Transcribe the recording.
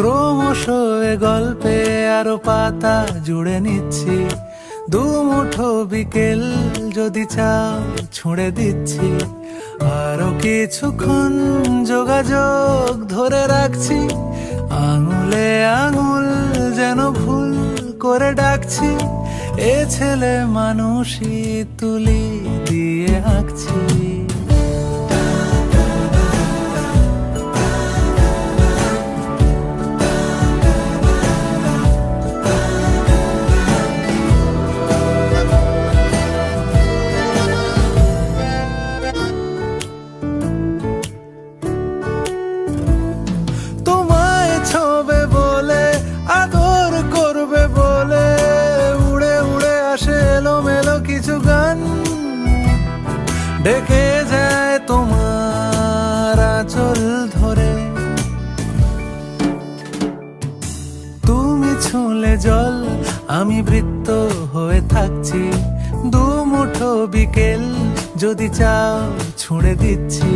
ক্রমশ এ গল্পে আরো পাতা জুড়ে নিচ্ছি, দুমুঠো বিকেল যদি চাও ছুঁড়ে দিচ্ছি। আরো কিছুক্ষণ যোগাযোগ ধরে রাখছি, আঙুলে আঙুল যেন ভুল করে ডাকছি। এ ছেলে মানুষই তুলি দিয়ে আঁকছি। তোমায় ছোবে বলে, আদর করবে বলে, উড়ে উড়ে আসে এলোমেলো কিছু গান, ডেকে যায় তোমার আঁচল ধরে। তুমি ছুঁলে জল, আমি বৃত্ত হয়ে থাকছি, দুমুঠো বিকেল যদি চাও ছুঁড়ে দিচ্ছি।